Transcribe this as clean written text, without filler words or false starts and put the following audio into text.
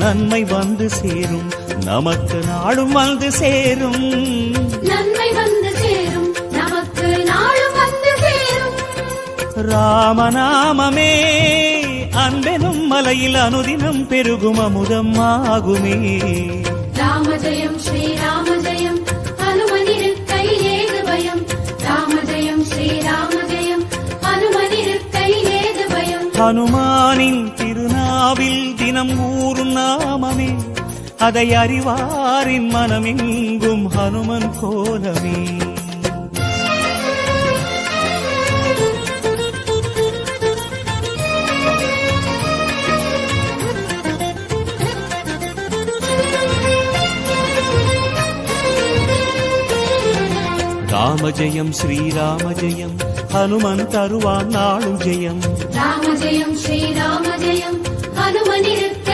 நன்மை வந்து சேரும், நமக்கு நாடும் வந்து சேரும். நன்மை வந்து சேரும், நமக்கு நாடும் வந்து சேரும். ராமநாமமே அன்பெனும் மலையில் அனுதினம் பெருகும் அமுதம் ஆகுமே. ராம ஜெயம் ஸ்ரீராம ஜெயம், ஹனுமனிருக்கை ஏது பயம். ராம ஜெயம் ஸ்ரீராம ஜெயம், ஹனுமனிருக்கை ஏது பயம். ஹனுமானின் திருநாவில் தினம் ஊறும் நாமமே, அதை அறிவாரின் மனமெங்கும் ஹனுமன் கோலமே. ராம ஜெயம் ஸ்ரீராம ஜெயம், ஹனுமன் தருவான் நாளும் ஜெயம். ராம ஜெயம் ஸ்ரீராம ஜெயம், ஹனுமனிருக்கை